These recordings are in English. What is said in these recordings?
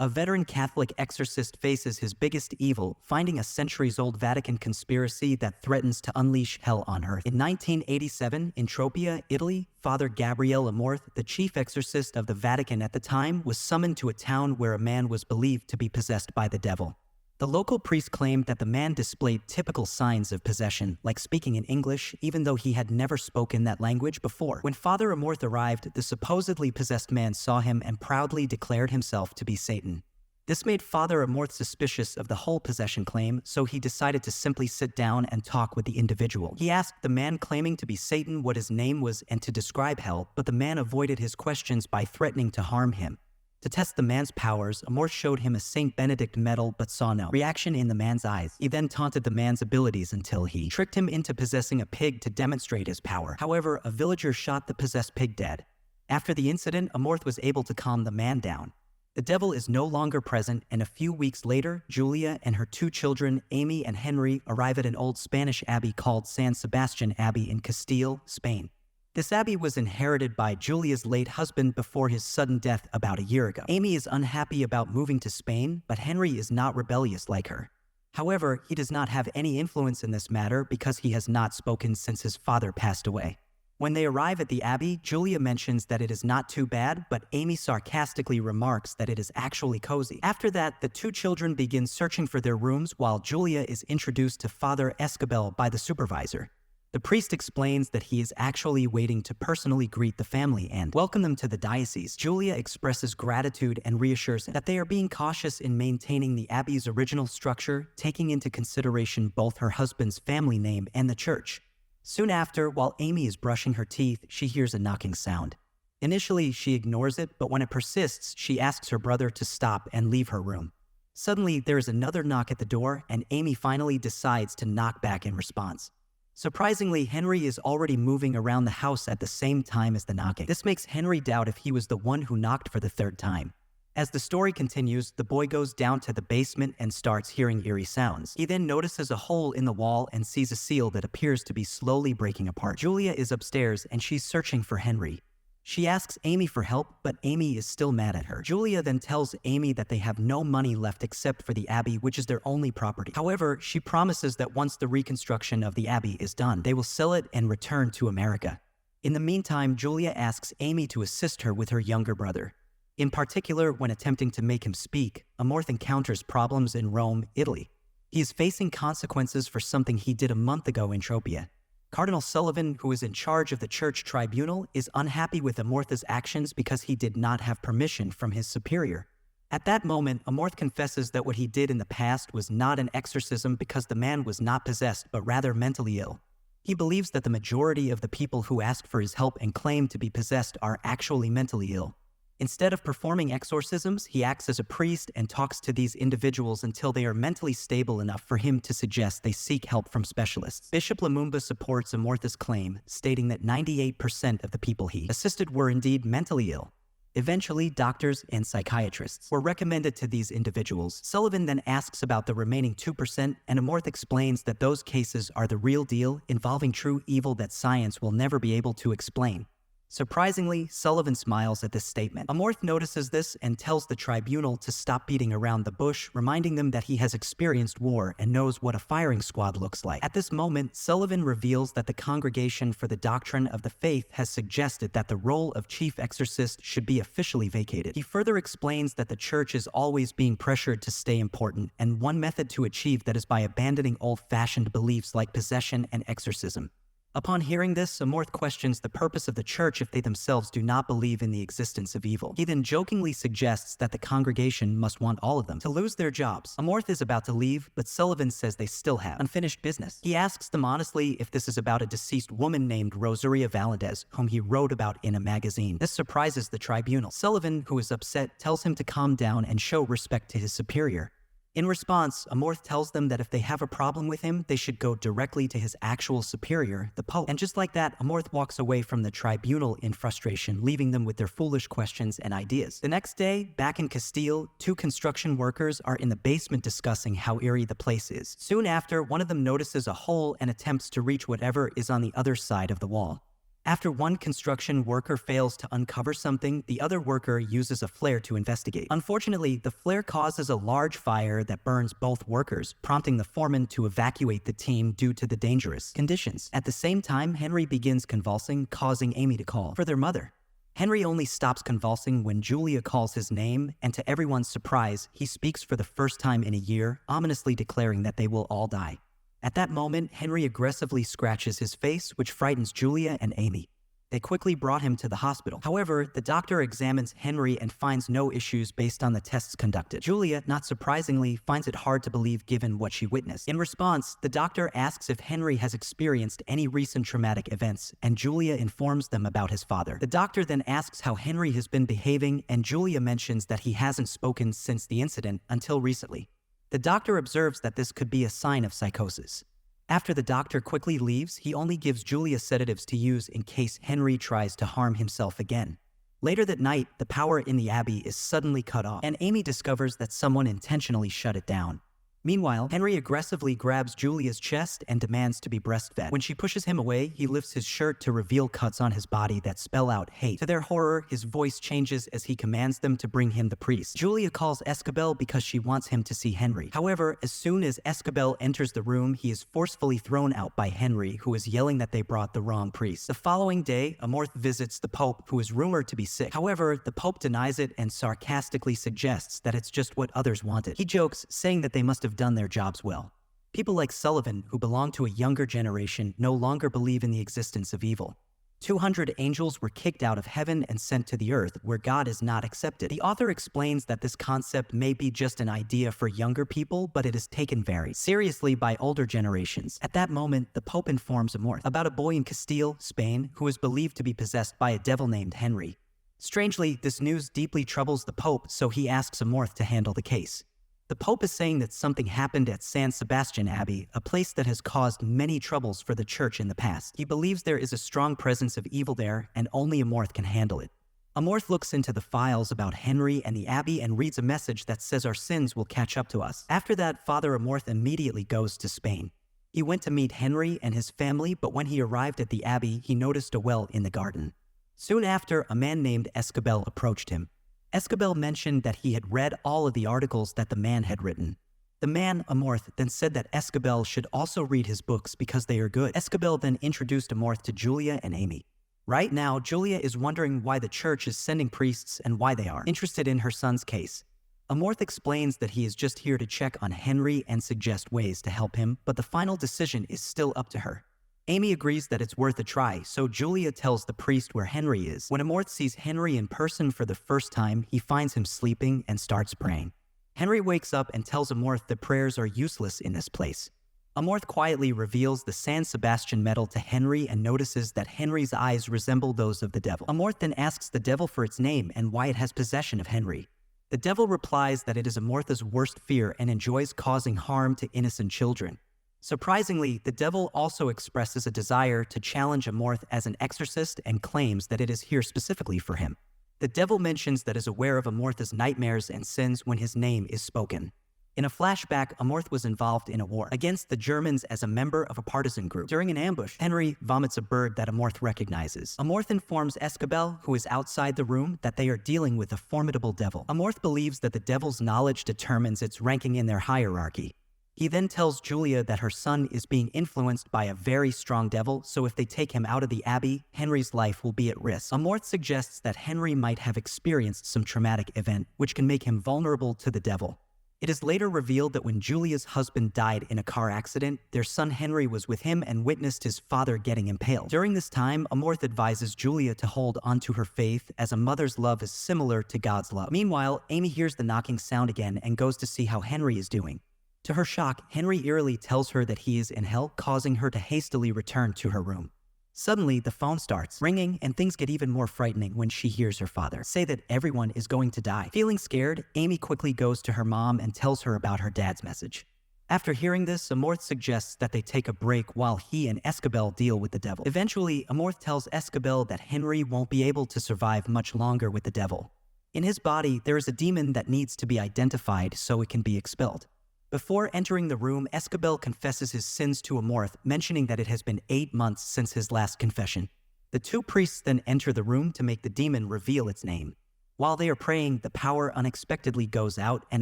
A veteran Catholic exorcist faces his biggest evil, finding a centuries-old Vatican conspiracy that threatens to unleash hell on earth. In 1987, in Tropea, Italy, Father Gabriele Amorth, the chief exorcist of the Vatican at the time, was summoned to a town where a man was believed to be possessed by the devil. The local priest claimed that the man displayed typical signs of possession, like speaking in English, even though he had never spoken that language before. When Father Amorth arrived, the supposedly possessed man saw him and proudly declared himself to be Satan. This made Father Amorth suspicious of the whole possession claim, so he decided to simply sit down and talk with the individual. He asked the man claiming to be Satan what his name was and to describe hell, but the man avoided his questions by threatening to harm him. To test the man's powers, Amorth showed him a St. Benedict medal but saw no reaction in the man's eyes. He then taunted the man's abilities until he tricked him into possessing a pig to demonstrate his power. However, a villager shot the possessed pig dead. After the incident, Amorth was able to calm the man down. The devil is no longer present, and a few weeks later, Julia and her two children, Amy and Henry, arrive at an old Spanish abbey called San Sebastian Abbey in Castile, Spain. This abbey was inherited by Julia's late husband before his sudden death about a year ago. Amy is unhappy about moving to Spain, but Henry is not rebellious like her. However, he does not have any influence in this matter because he has not spoken since his father passed away. When they arrive at the abbey, Julia mentions that it is not too bad, but Amy sarcastically remarks that it is actually cozy. After that, the two children begin searching for their rooms while Julia is introduced to Father Escobel by the supervisor. The priest explains that he is actually waiting to personally greet the family and welcome them to the diocese. Julia expresses gratitude and reassures that they are being cautious in maintaining the abbey's original structure, taking into consideration both her husband's family name and the church. Soon after, while Amy is brushing her teeth, she hears a knocking sound. Initially, she ignores it, but when it persists, she asks her brother to stop and leave her room. Suddenly, there is another knock at the door, and Amy finally decides to knock back in response. Surprisingly, Henry is already moving around the house at the same time as the knocking. This makes Henry doubt if he was the one who knocked for the third time. As the story continues, the boy goes down to the basement and starts hearing eerie sounds. He then notices a hole in the wall and sees a seal that appears to be slowly breaking apart. Julia is upstairs and she's searching for Henry. She asks Amy for help, but Amy is still mad at her. Julia then tells Amy that they have no money left except for the abbey, which is their only property. However, she promises that once the reconstruction of the abbey is done, they will sell it and return to America. In the meantime, Julia asks Amy to assist her with her younger brother. In particular, when attempting to make him speak, Amorth encounters problems in Rome, Italy. He is facing consequences for something he did a month ago in Tropea. Cardinal Sullivan, who is in charge of the church tribunal, is unhappy with Amorth's actions because he did not have permission from his superior. At that moment, Amorth confesses that what he did in the past was not an exorcism because the man was not possessed but rather mentally ill. He believes that the majority of the people who ask for his help and claim to be possessed are actually mentally ill. Instead of performing exorcisms, he acts as a priest and talks to these individuals until they are mentally stable enough for him to suggest they seek help from specialists. Bishop Lumumba supports Amorth's claim, stating that 98% of the people he assisted were indeed mentally ill. Eventually, doctors and psychiatrists were recommended to these individuals. Sullivan then asks about the remaining 2%, and Amorth explains that those cases are the real deal, involving true evil that science will never be able to explain. Surprisingly, Sullivan smiles at this statement. Amorth notices this and tells the tribunal to stop beating around the bush, reminding them that he has experienced war and knows what a firing squad looks like. At this moment, Sullivan reveals that the Congregation for the Doctrine of the Faith has suggested that the role of chief exorcist should be officially vacated. He further explains that the church is always being pressured to stay important, and one method to achieve that is by abandoning old-fashioned beliefs like possession and exorcism. Upon hearing this, Amorth questions the purpose of the church if they themselves do not believe in the existence of evil. He then jokingly suggests that the congregation must want all of them to lose their jobs. Amorth is about to leave, but Sullivan says they still have unfinished business. He asks them honestly if this is about a deceased woman named Rosaria Valadez, whom he wrote about in a magazine. This surprises the tribunal. Sullivan, who is upset, tells him to calm down and show respect to his superior. In response, Amorth tells them that if they have a problem with him, they should go directly to his actual superior, the Pope. And just like that, Amorth walks away from the tribunal in frustration, leaving them with their foolish questions and ideas. The next day, back in Castile, two construction workers are in the basement discussing how eerie the place is. Soon after, one of them notices a hole and attempts to reach whatever is on the other side of the wall. After one construction worker fails to uncover something, the other worker uses a flare to investigate. Unfortunately, the flare causes a large fire that burns both workers, prompting the foreman to evacuate the team due to the dangerous conditions. At the same time, Henry begins convulsing, causing Amy to call for their mother. Henry only stops convulsing when Julia calls his name, and to everyone's surprise, he speaks for the first time in a year, ominously declaring that they will all die. At that moment, Henry aggressively scratches his face, which frightens Julia and Amy. They quickly brought him to the hospital. However, the doctor examines Henry and finds no issues based on the tests conducted. Julia, not surprisingly, finds it hard to believe given what she witnessed. In response, the doctor asks if Henry has experienced any recent traumatic events, and Julia informs them about his father. The doctor then asks how Henry has been behaving, and Julia mentions that he hasn't spoken since the incident until recently. The doctor observes that this could be a sign of psychosis. After the doctor quickly leaves, he only gives Julia sedatives to use in case Henry tries to harm himself again. Later that night, the power in the abbey is suddenly cut off, and Amy discovers that someone intentionally shut it down. Meanwhile, Henry aggressively grabs Julia's chest and demands to be breastfed. When she pushes him away, he lifts his shirt to reveal cuts on his body that spell out hate. To their horror, his voice changes as he commands them to bring him the priest. Julia calls Escabel because she wants him to see Henry. However, as soon as Escabel enters the room, he is forcefully thrown out by Henry, who is yelling that they brought the wrong priest. The following day, Amorth visits the Pope, who is rumored to be sick. However, the Pope denies it and sarcastically suggests that it's just what others wanted. He jokes, saying that they must have done their jobs well. People like Sullivan, who belong to a younger generation, no longer believe in the existence of evil. 200 angels were kicked out of heaven and sent to the earth, where God is not accepted. The author explains that this concept may be just an idea for younger people, but it is taken very seriously by older generations. At that moment, the Pope informs Amorth about a boy in Castile, Spain, who is believed to be possessed by a devil named Henry. Strangely, this news deeply troubles the Pope, so he asks Amorth to handle the case. The Pope is saying that something happened at San Sebastian Abbey, a place that has caused many troubles for the church in the past. He believes there is a strong presence of evil there, and only Amorth can handle it. Amorth looks into the files about Henry and the Abbey and reads a message that says our sins will catch up to us. After that, Father Amorth immediately goes to Spain. He went to meet Henry and his family, but when he arrived at the Abbey, he noticed a well in the garden. Soon after, a man named Escabel approached him. Escabel mentioned that he had read all of the articles that the man had written. The man, Amorth, then said that Escabel should also read his books because they are good. Escabel then introduced Amorth to Julia and Amy. Right now, Julia is wondering why the church is sending priests and why they are interested in her son's case. Amorth explains that he is just here to check on Henry and suggest ways to help him, but the final decision is still up to her. Amy agrees that it's worth a try, so Julia tells the priest where Henry is. When Amorth sees Henry in person for the first time, he finds him sleeping and starts praying. Henry wakes up and tells Amorth that prayers are useless in this place. Amorth quietly reveals the San Sebastian medal to Henry and notices that Henry's eyes resemble those of the devil. Amorth then asks the devil for its name and why it has possession of Henry. The devil replies that it is Amorth's worst fear and enjoys causing harm to innocent children. Surprisingly, the devil also expresses a desire to challenge Amorth as an exorcist and claims that it is here specifically for him. The devil mentions that is aware of Amorth's nightmares and sins when his name is spoken. In a flashback, Amorth was involved in a war against the Germans as a member of a partisan group. During an ambush, Henry vomits a bird that Amorth recognizes. Amorth informs Escabel, who is outside the room, that they are dealing with a formidable devil. Amorth believes that the devil's knowledge determines its ranking in their hierarchy. He then tells Julia that her son is being influenced by a very strong devil, so if they take him out of the Abbey, Henry's life will be at risk. Amorth suggests that Henry might have experienced some traumatic event, which can make him vulnerable to the devil. It is later revealed that when Julia's husband died in a car accident, their son Henry was with him and witnessed his father getting impaled. During this time, Amorth advises Julia to hold onto her faith, as a mother's love is similar to God's love. Meanwhile, Amy hears the knocking sound again and goes to see how Henry is doing. To her shock, Henry eerily tells her that he is in hell, causing her to hastily return to her room. Suddenly, the phone starts ringing, and things get even more frightening when she hears her father say that everyone is going to die. Feeling scared, Amy quickly goes to her mom and tells her about her dad's message. After hearing this, Amorth suggests that they take a break while he and Escabel deal with the devil. Eventually, Amorth tells Escabel that Henry won't be able to survive much longer with the devil. In his body, there is a demon that needs to be identified so it can be expelled. Before entering the room, Escabel confesses his sins to Amorth, mentioning that it has been 8 months since his last confession. The two priests then enter the room to make the demon reveal its name. While they are praying, the power unexpectedly goes out and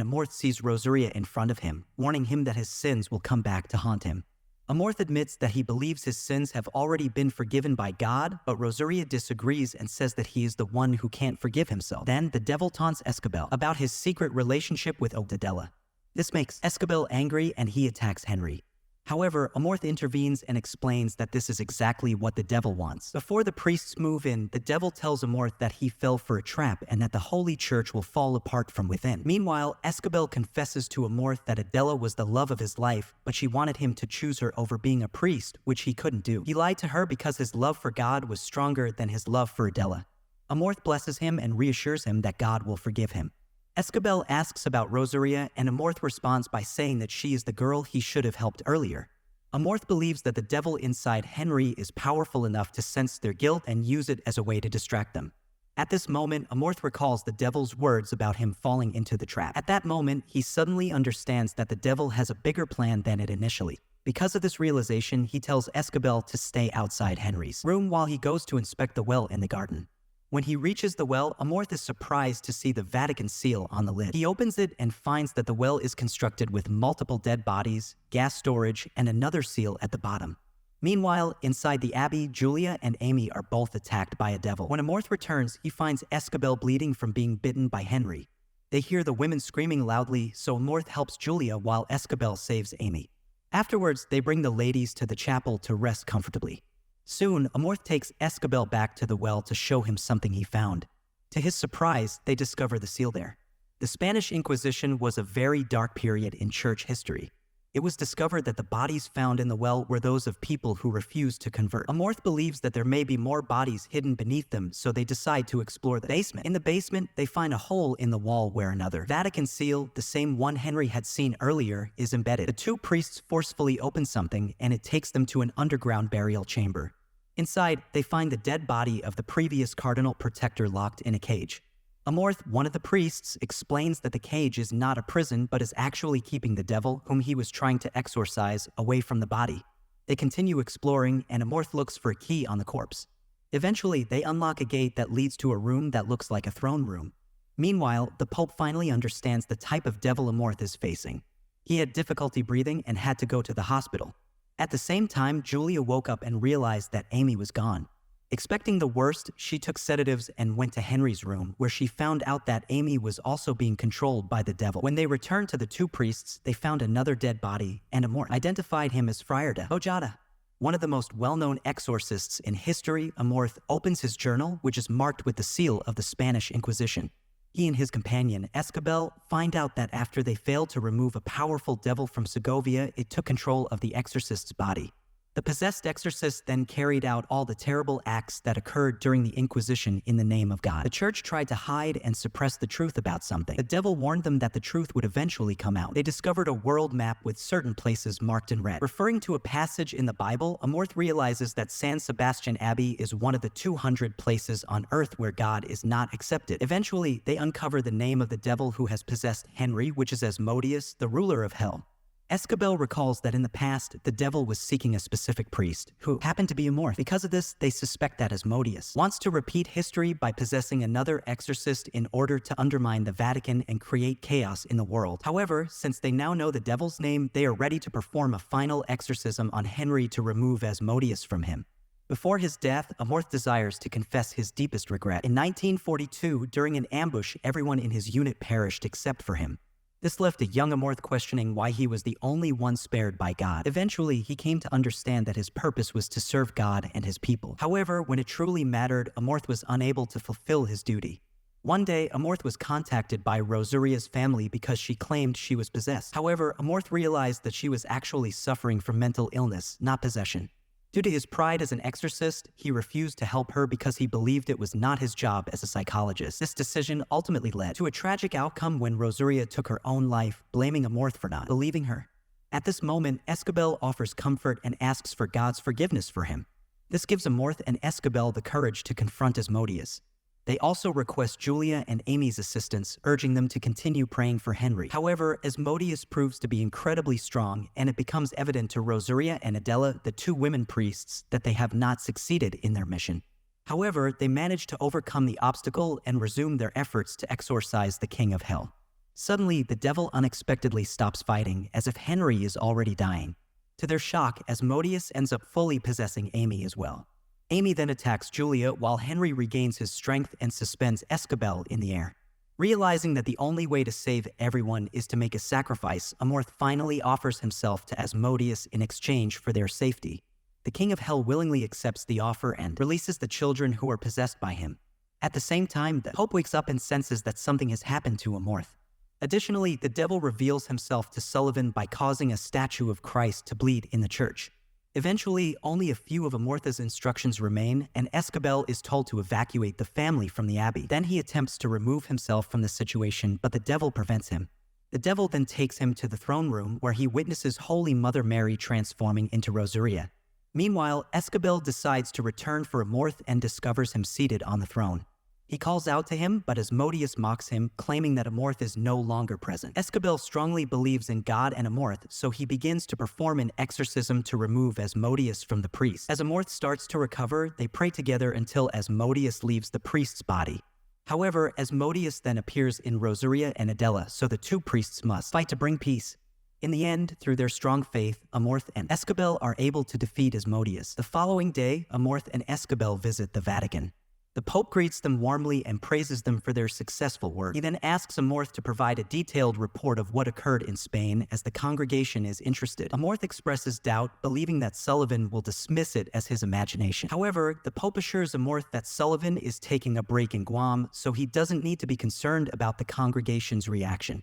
Amorth sees Rosaria in front of him, warning him that his sins will come back to haunt him. Amorth admits that he believes his sins have already been forgiven by God, but Rosaria disagrees and says that he is the one who can't forgive himself. Then the devil taunts Escobel about his secret relationship with Odadella. This makes Escobel angry and he attacks Henry. However, Amorth intervenes and explains that this is exactly what the devil wants. Before the priests move in, the devil tells Amorth that he fell for a trap and that the Holy Church will fall apart from within. Meanwhile, Escobel confesses to Amorth that Adela was the love of his life, but she wanted him to choose her over being a priest, which he couldn't do. He lied to her because his love for God was stronger than his love for Adela. Amorth blesses him and reassures him that God will forgive him. Escobel asks about Rosaria, and Amorth responds by saying that she is the girl he should have helped earlier. Amorth believes that the devil inside Henry is powerful enough to sense their guilt and use it as a way to distract them. At this moment, Amorth recalls the devil's words about him falling into the trap. At that moment, he suddenly understands that the devil has a bigger plan than it initially. Because of this realization, he tells Escobel to stay outside Henry's room while he goes to inspect the well in the garden. When he reaches the well, Amorth is surprised to see the Vatican seal on the lid. He opens it and finds that the well is constructed with multiple dead bodies, gas storage, and another seal at the bottom. Meanwhile, inside the abbey, Julia and Amy are both attacked by a devil. When Amorth returns, he finds Escobel bleeding from being bitten by Henry. They hear the women screaming loudly, so Amorth helps Julia while Escobel saves Amy. Afterwards, they bring the ladies to the chapel to rest comfortably. Soon, Amorth takes Escobel back to the well to show him something he found. To his surprise, they discover the seal there. The Spanish Inquisition was a very dark period in church history. It was discovered that the bodies found in the well were those of people who refused to convert. Amorth believes that there may be more bodies hidden beneath them, so they decide to explore the basement. In the basement, they find a hole in the wall where another Vatican seal, the same one Henry had seen earlier, is embedded. The two priests forcefully open something, and it takes them to an underground burial chamber. Inside, they find the dead body of the previous cardinal protector locked in a cage. Amorth, one of the priests, explains that the cage is not a prison but is actually keeping the devil, whom he was trying to exorcise, away from the body. They continue exploring, and Amorth looks for a key on the corpse. Eventually, they unlock a gate that leads to a room that looks like a throne room. Meanwhile, the Pope finally understands the type of devil Amorth is facing. He had difficulty breathing and had to go to the hospital. At the same time, Julia woke up and realized that Amy was gone. Expecting the worst, she took sedatives and went to Henry's room, where she found out that Amy was also being controlled by the devil. When they returned to the two priests, they found another dead body, and Amorth identified him as Friar de Ojeda. One of the most well-known exorcists in history, Amorth opens his journal, which is marked with the seal of the Spanish Inquisition. He and his companion, Escobel, find out that after they failed to remove a powerful devil from Segovia, it took control of the exorcist's body. The possessed exorcist then carried out all the terrible acts that occurred during the Inquisition in the name of God. The church tried to hide and suppress the truth about something. The devil warned them that the truth would eventually come out. They discovered a world map with certain places marked in red. Referring to a passage in the Bible, Amorth realizes that San Sebastian Abbey is one of the 200 places on earth where God is not accepted. Eventually, they uncover the name of the devil who has possessed Henry, which is Asmodeus, the ruler of hell. Escobel recalls that in the past, the devil was seeking a specific priest, who happened to be Amorth. Because of this, they suspect that Asmodeus wants to repeat history by possessing another exorcist in order to undermine the Vatican and create chaos in the world. However, since they now know the devil's name, they are ready to perform a final exorcism on Henry to remove Asmodeus from him. Before his death, Amorth desires to confess his deepest regret. In 1942, during an ambush, everyone in his unit perished except for him. This left a young Amorth questioning why he was the only one spared by God. Eventually, he came to understand that his purpose was to serve God and his people. However, when it truly mattered, Amorth was unable to fulfill his duty. One day, Amorth was contacted by Rosaria's family because she claimed she was possessed. However, Amorth realized that she was actually suffering from mental illness, not possession. Due to his pride as an exorcist, he refused to help her because he believed it was not his job as a psychologist. This decision ultimately led to a tragic outcome when Rosaria took her own life, blaming Amorth for not believing her. At this moment, Escobel offers comfort and asks for God's forgiveness for him. This gives Amorth and Escobel the courage to confront Asmodeus. They also request Julia and Amy's assistance, urging them to continue praying for Henry. However, Asmodeus proves to be incredibly strong, and it becomes evident to Rosaria and Adela, the two women priests, that they have not succeeded in their mission. However, they manage to overcome the obstacle and resume their efforts to exorcise the King of Hell. Suddenly, the devil unexpectedly stops fighting, as if Henry is already dying. To their shock, Asmodeus ends up fully possessing Amy as well. Amy then attacks Julia while Henry regains his strength and suspends Escabel in the air. Realizing that the only way to save everyone is to make a sacrifice, Amorth finally offers himself to Asmodeus in exchange for their safety. The King of Hell willingly accepts the offer and releases the children who are possessed by him. At the same time, the Pope wakes up and senses that something has happened to Amorth. Additionally, the devil reveals himself to Sullivan by causing a statue of Christ to bleed in the church. Eventually, only a few of Amorth's instructions remain, and Escabel is told to evacuate the family from the abbey. Then he attempts to remove himself from the situation, but the devil prevents him. The devil then takes him to the throne room, where he witnesses Holy Mother Mary transforming into Rosaria. Meanwhile, Escabel decides to return for Amorth and discovers him seated on the throne. He calls out to him, but Asmodeus mocks him, claiming that Amorth is no longer present. Escabel strongly believes in God and Amorth, so he begins to perform an exorcism to remove Asmodeus from the priest. As Amorth starts to recover, they pray together until Asmodeus leaves the priest's body. However, Asmodeus then appears in Rosaria and Adela, so the two priests must fight to bring peace. In the end, through their strong faith, Amorth and Escabel are able to defeat Asmodeus. The following day, Amorth and Escabel visit the Vatican. The Pope greets them warmly and praises them for their successful work. He then asks Amorth to provide a detailed report of what occurred in Spain, as the congregation is interested. Amorth expresses doubt, believing that Sullivan will dismiss it as his imagination. However, the Pope assures Amorth that Sullivan is taking a break in Guam, so he doesn't need to be concerned about the congregation's reaction.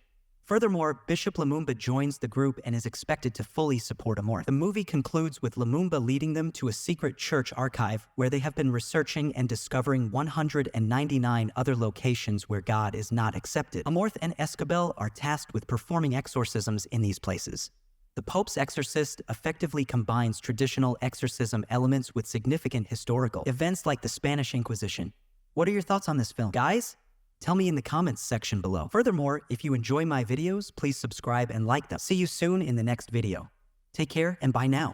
Furthermore, Bishop Lumumba joins the group and is expected to fully support Amorth. The movie concludes with Lumumba leading them to a secret church archive where they have been researching and discovering 199 other locations where God is not accepted. Amorth and Escabel are tasked with performing exorcisms in these places. The Pope's Exorcist effectively combines traditional exorcism elements with significant historical events like the Spanish Inquisition. What are your thoughts on this film, guys? Tell me in the comments section below. Furthermore, if you enjoy my videos, please subscribe and like them. See you soon in the next video. Take care and bye now.